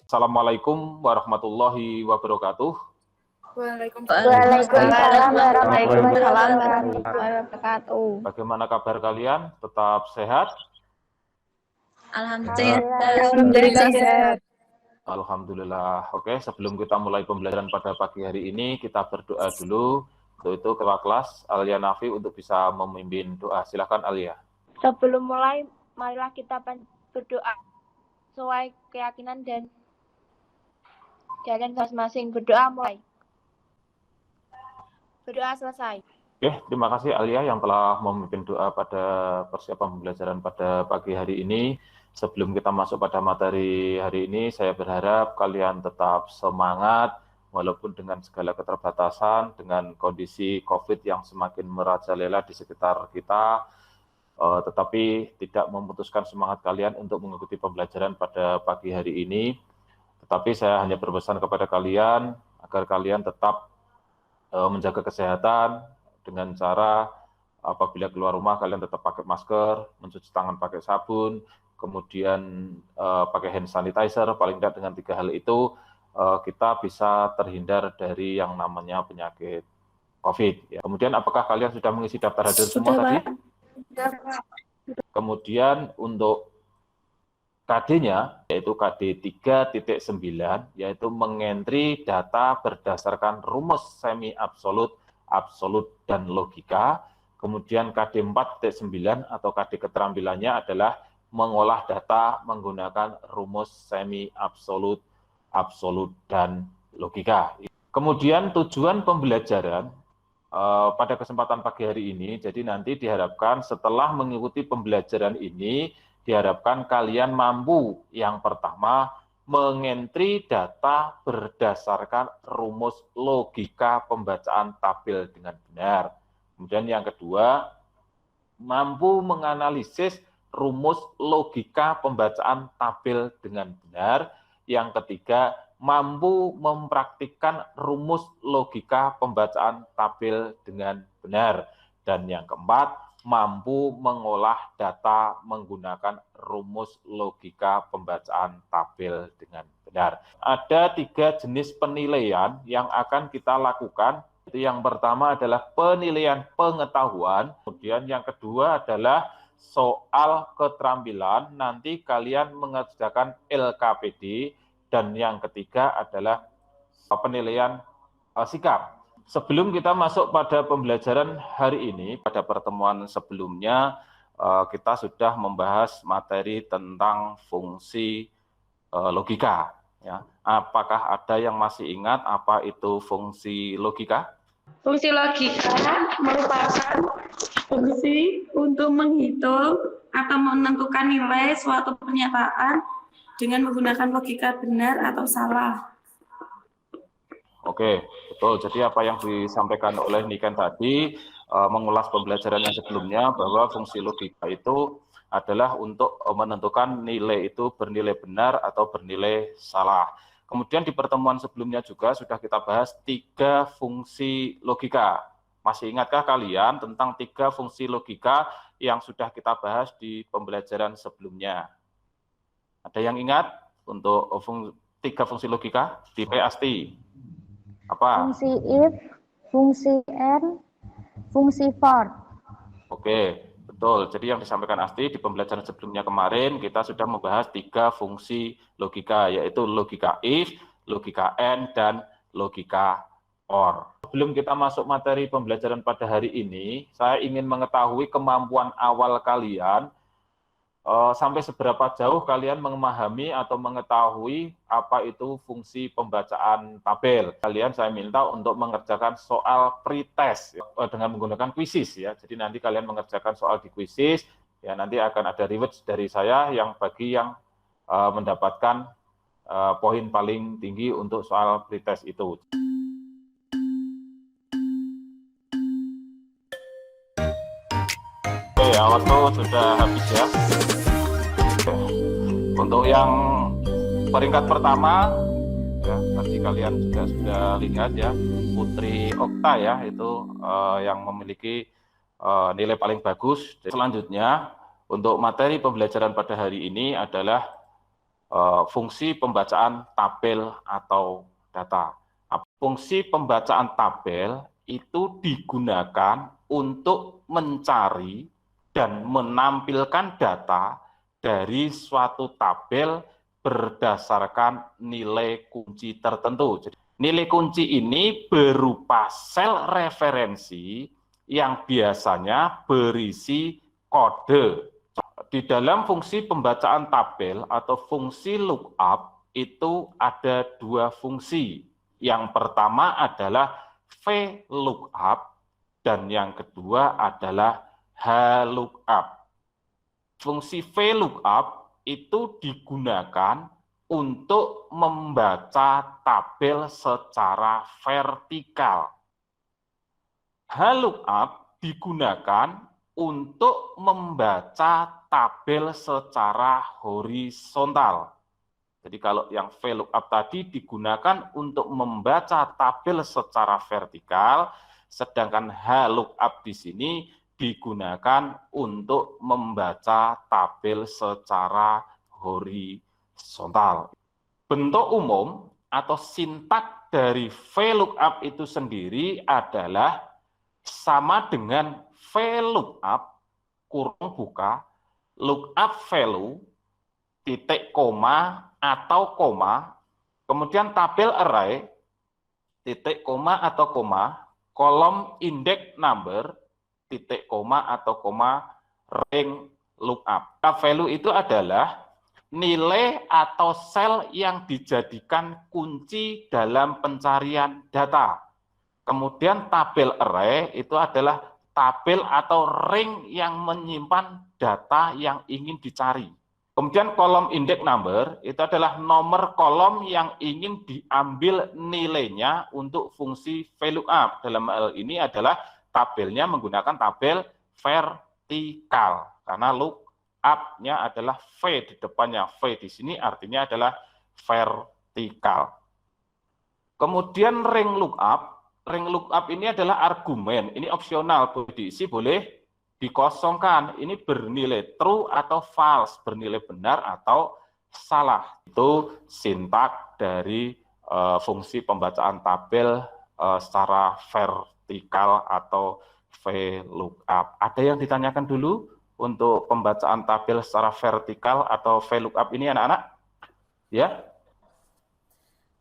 Assalamualaikum warahmatullahi wabarakatuh. Waalaikumsalam warahmatullahi wabarakatuh. Bagaimana kabar kalian? Tetap sehat? Alhamdulillah sehat. Alhamdulillah. Oke, sebelum kita mulai pembelajaran pada pagi hari ini, kita berdoa dulu. Untuk itu, ketua kelas Alia Nafi untuk bisa memimpin doa. Silakan Alia. Sebelum mulai, marilah kita berdoa sesuai keyakinan dan jalan masing-masing. Berdoa mulai. Berdoa selesai. Oke, terima kasih Alia yang telah memimpin doa pada persiapan pembelajaran pada pagi hari ini. Sebelum kita masuk pada materi hari ini, saya berharap kalian tetap semangat, walaupun dengan segala keterbatasan, dengan kondisi COVID yang semakin merajalela di sekitar kita, tetapi tidak memutuskan semangat kalian untuk mengikuti pembelajaran pada pagi hari ini. Tetapi saya hanya berpesan kepada kalian, agar kalian tetap menjaga kesehatan dengan cara apabila keluar rumah kalian tetap pakai masker, mencuci tangan pakai sabun, kemudian pakai hand sanitizer. Paling tidak dengan 3 hal itu kita bisa terhindar dari yang namanya penyakit COVID. Ya. Kemudian apakah kalian sudah mengisi daftar hadir semua tadi? Kemudian untuk KD-nya, yaitu KD 3.9, yaitu mengentri data berdasarkan rumus semi-absolut, absolut, dan logika. Kemudian KD 4.9 atau KD keterampilannya adalah mengolah data menggunakan rumus semi-absolut, absolut, dan logika. Kemudian tujuan pembelajaran pada kesempatan pagi hari ini, jadi nanti diharapkan setelah mengikuti pembelajaran ini, diharapkan kalian mampu yang pertama mengentri data berdasarkan rumus logika pembacaan tabel dengan benar. Kemudian yang kedua, mampu menganalisis rumus logika pembacaan tabel dengan benar. Yang ketiga, mampu mempraktikkan rumus logika pembacaan tabel dengan benar. Dan yang keempat, mampu mengolah data menggunakan rumus logika pembacaan tabel dengan benar. Ada 3 jenis penilaian yang akan kita lakukan. Yang pertama adalah penilaian pengetahuan, kemudian yang kedua adalah soal keterampilan, nanti kalian mengerjakan LKPD, dan yang ketiga adalah penilaian sikap. Sebelum kita masuk pada pembelajaran hari ini, pada pertemuan sebelumnya kita sudah membahas materi tentang fungsi logika. Ya. Apakah ada yang masih ingat apa itu fungsi logika? Fungsi logika merupakan fungsi untuk menghitung atau menentukan nilai suatu pernyataan dengan menggunakan logika benar atau salah. Oke, betul. Jadi apa yang disampaikan oleh Niken tadi, mengulas pembelajaran yang sebelumnya, bahwa fungsi logika itu adalah untuk menentukan nilai itu bernilai benar atau bernilai salah. Kemudian di pertemuan sebelumnya juga sudah kita bahas 3 fungsi logika. Masih ingatkah kalian tentang 3 fungsi logika yang sudah kita bahas di pembelajaran sebelumnya? Ada yang ingat untuk 3 fungsi logika di PASTI? Apa? Fungsi if, fungsi and, fungsi for. Oke, betul. Jadi yang disampaikan Asti di pembelajaran sebelumnya kemarin, kita sudah membahas 3 fungsi logika, yaitu logika if, logika and, dan logika or. Sebelum kita masuk materi pembelajaran pada hari ini, saya ingin mengetahui kemampuan awal kalian, sampai seberapa jauh kalian memahami atau mengetahui apa itu fungsi pembacaan tabel. Kalian saya minta untuk mengerjakan soal pretest dengan menggunakan quizzes ya. Jadi nanti kalian mengerjakan soal di quizzes, ya nanti akan ada reward dari saya yang bagi yang mendapatkan poin paling tinggi untuk soal pretest itu. Oke, waktu sudah habis ya. Untuk yang peringkat pertama, ya tadi kalian juga sudah lihat ya, Putri Okta ya, itu yang memiliki nilai paling bagus. Selanjutnya, untuk materi pembelajaran pada hari ini adalah fungsi pembacaan tabel atau data. Fungsi pembacaan tabel itu digunakan untuk mencari dan menampilkan data dari suatu tabel berdasarkan nilai kunci tertentu. Jadi, nilai kunci ini berupa sel referensi yang biasanya berisi kode. Di dalam fungsi pembacaan tabel atau fungsi lookup itu ada dua fungsi. Yang pertama adalah VLOOKUP dan yang kedua adalah HLOOKUP. Fungsi VLOOKUP itu digunakan untuk membaca tabel secara vertikal. HLOOKUP digunakan untuk membaca tabel secara horizontal. Jadi kalau yang VLOOKUP tadi digunakan untuk membaca tabel secara vertikal, sedangkan HLOOKUP di sini digunakan untuk membaca tabel secara horizontal. Bentuk umum atau sintak dari VLOOKUP itu sendiri adalah sama dengan VLOOKUP kurung buka lookup value titik koma atau koma, kemudian tabel array titik koma atau koma, kolom index number titik koma atau koma, ring lookup. Value itu adalah nilai atau sel yang dijadikan kunci dalam pencarian data. Kemudian tabel array itu adalah tabel atau ring yang menyimpan data yang ingin dicari. Kemudian kolom index number itu adalah nomor kolom yang ingin diambil nilainya untuk fungsi VLOOKUP. Dalam hal ini adalah tabelnya menggunakan tabel vertikal. Karena lookup-nya adalah V di depannya. V di sini artinya adalah vertikal. Kemudian ring lookup. Ring lookup ini adalah argumen. Ini opsional, boleh diisi, boleh dikosongkan. Ini bernilai true atau false, bernilai benar atau salah. Itu sintak dari fungsi pembacaan tabel secara vertikal atau VLOOKUP. Ada yang ditanyakan dulu untuk pembacaan tabel secara vertikal atau VLOOKUP ini anak-anak? Ya?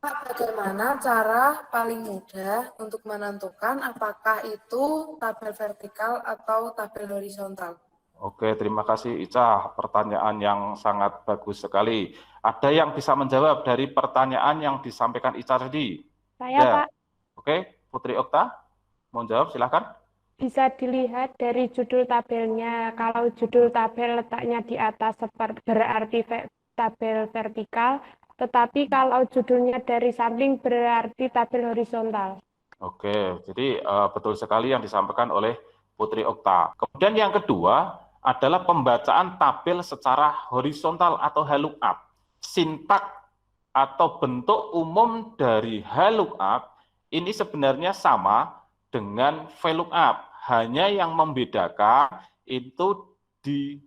Pak, bagaimana cara paling mudah untuk menentukan apakah itu tabel vertikal atau tabel horizontal? Oke, terima kasih Ica. Pertanyaan yang sangat bagus sekali. Ada yang bisa menjawab dari pertanyaan yang disampaikan Ica tadi? Saya, Ya. Pak. Oke, Putri Okta, mau jawab silakan. Bisa dilihat dari judul tabelnya. Kalau judul tabel letaknya di atas berarti tabel vertikal, tetapi kalau judulnya dari samping berarti tabel horizontal. Oke, jadi betul sekali yang disampaikan oleh Putri Okta. Kemudian yang kedua adalah pembacaan tabel secara horizontal atau HLOOKUP. Sintak atau bentuk umum dari HLOOKUP ini sebenarnya sama dengan VLOOKUP, hanya yang membedakan itu di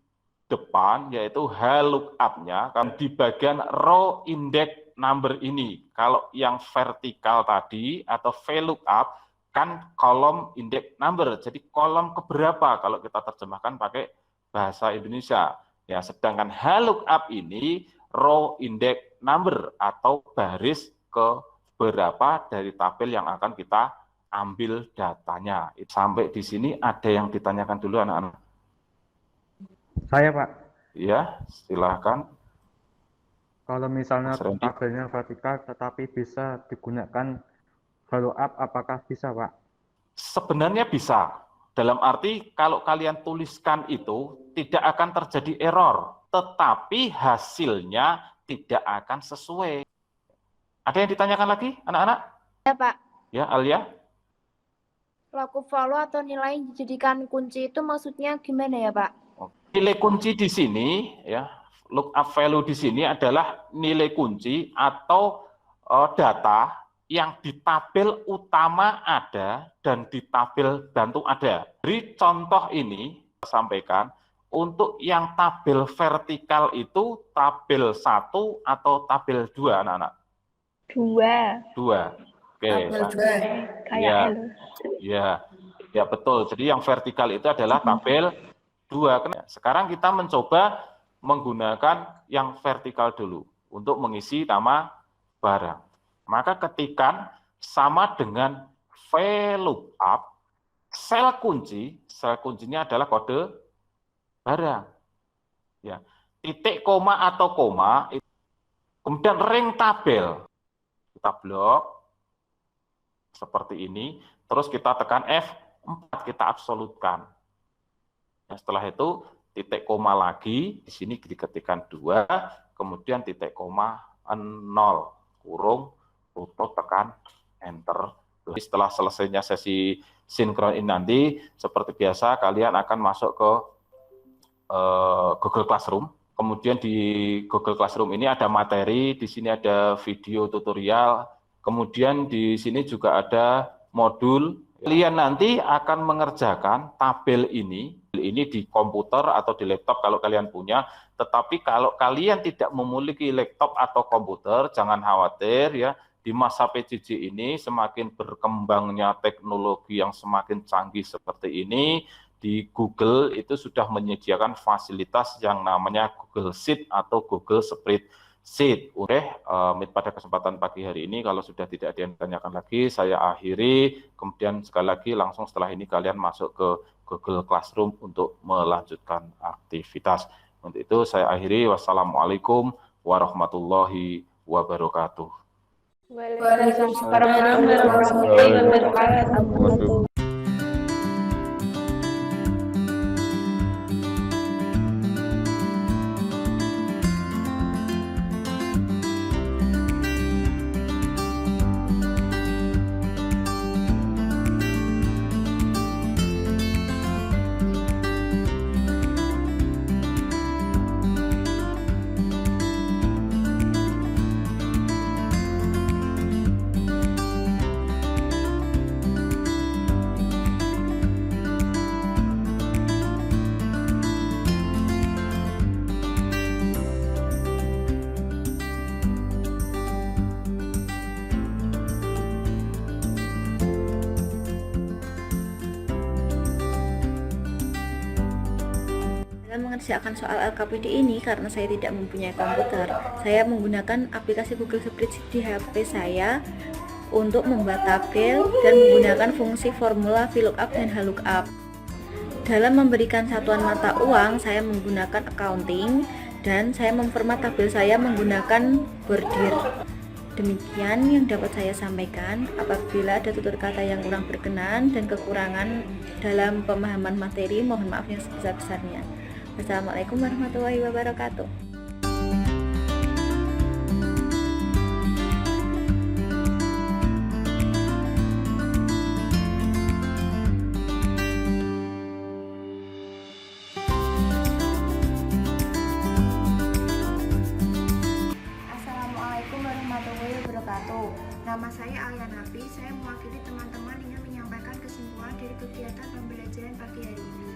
depan, yaitu HLOOKUP-nya kan di bagian row index number ini. Kalau yang vertikal tadi atau VLOOKUP kan kolom index number, jadi kolom keberapa kalau kita terjemahkan pakai bahasa Indonesia. Ya, sedangkan HLOOKUP ini row index number atau baris keberapa dari tabel yang akan kita ambil datanya. Sampai di sini ada yang ditanyakan dulu anak-anak? Saya, Pak. Ya, silakan. Kalau misalnya Mas Randy. tabelnya vertikal tetapi bisa digunakan VLOOKUP, apakah bisa, Pak? Sebenarnya bisa. Dalam arti kalau kalian tuliskan itu tidak akan terjadi error, tetapi hasilnya tidak akan sesuai. Ada yang ditanyakan lagi, anak-anak? Ya, Pak. Ya, Alia? Lookup value atau nilai yang dijadikan kunci itu maksudnya gimana ya, Pak? Nilai kunci di sini, ya, lookup value di sini adalah nilai kunci atau data yang di tabel utama ada dan di tabel bantu ada. Dari contoh ini, saya sampaikan, Untuk yang tabel vertikal itu tabel 1 atau tabel 2, anak-anak? 2. 2. Oke. Tabel 2. Kayak L. Ya, betul. Jadi yang vertikal itu adalah tabel 2. Sekarang kita mencoba menggunakan yang vertikal dulu untuk mengisi nama barang. Maka ketikan sama dengan VLOOKUP, sel kuncinya adalah kode barang. Ya, titik, koma atau koma, kemudian ring tabel. Kita blok seperti ini, terus kita tekan F4, kita absolutkan. Nah, setelah itu titik koma lagi, di sini diketikkan 2, kemudian titik koma 0, kurung, tutup, tekan Enter. Jadi setelah selesainya sesi sinkron ini nanti, seperti biasa kalian akan masuk ke Google Classroom. Kemudian di Google Classroom ini ada materi, di sini ada video tutorial, kemudian di sini juga ada modul. Kalian nanti akan mengerjakan tabel ini di komputer atau di laptop kalau kalian punya. Tetapi kalau kalian tidak memiliki laptop atau komputer, jangan khawatir ya. Di masa PJJ ini semakin berkembangnya teknologi yang semakin canggih seperti ini, di Google itu sudah menyediakan fasilitas yang namanya Google Sheet atau Google Spreadsheet. Pada kesempatan pagi hari ini, kalau sudah tidak ada yang ditanyakan lagi, saya akhiri. Kemudian sekali lagi langsung setelah ini kalian masuk ke Google Classroom untuk melanjutkan aktivitas. Untuk itu saya akhiri. Wassalamualaikum warahmatullahi wabarakatuh. Waalaikumsalam warahmatullahi wabarakatuh. Mengerjakan soal LKPD ini karena saya tidak mempunyai komputer. Saya menggunakan aplikasi Google Spreadsheet di HP saya untuk membuat tabel dan menggunakan fungsi formula VLOOKUP dan HLOOKUP. Dalam memberikan satuan mata uang, saya menggunakan accounting dan saya memformat tabel saya menggunakan bordir. Demikian yang dapat saya sampaikan. Apabila ada tutur kata yang kurang berkenan dan kekurangan dalam pemahaman materi, mohon maaf yang sebesar-besarnya. Wassalamualaikum warahmatullahi wabarakatuh. Assalamualaikum warahmatullahi wabarakatuh. Nama saya Alia Nafi. Saya mewakili teman-teman ingin menyampaikan kesimpulan dari kegiatan pembelajaran pagi hari ini.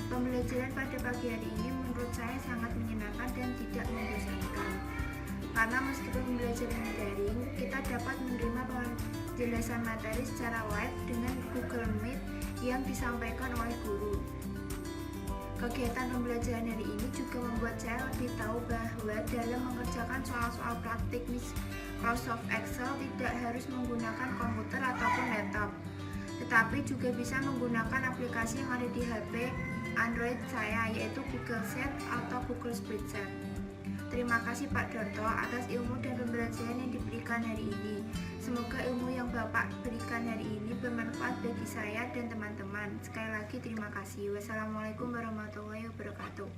Pembelajaran pada pagi hari ini menurut saya sangat menyenangkan dan tidak membosankan. Karena meskipun pembelajaran daring, kita dapat menerima penjelasan materi secara live dengan Google Meet yang disampaikan oleh guru. Kegiatan pembelajaran hari ini juga membuat saya lebih tahu bahwa dalam mengerjakan soal-soal praktik Microsoft Excel tidak harus menggunakan komputer ataupun laptop, tetapi juga bisa menggunakan aplikasi yang ada di HP Android saya, yaitu Google Sheet atau Google Spreadsheet. Terima kasih Pak Darto atas ilmu dan pembelajaran yang diberikan hari ini. Semoga ilmu yang Bapak berikan hari ini bermanfaat bagi saya dan teman-teman. Sekali lagi terima kasih. Wassalamualaikum warahmatullahi wabarakatuh.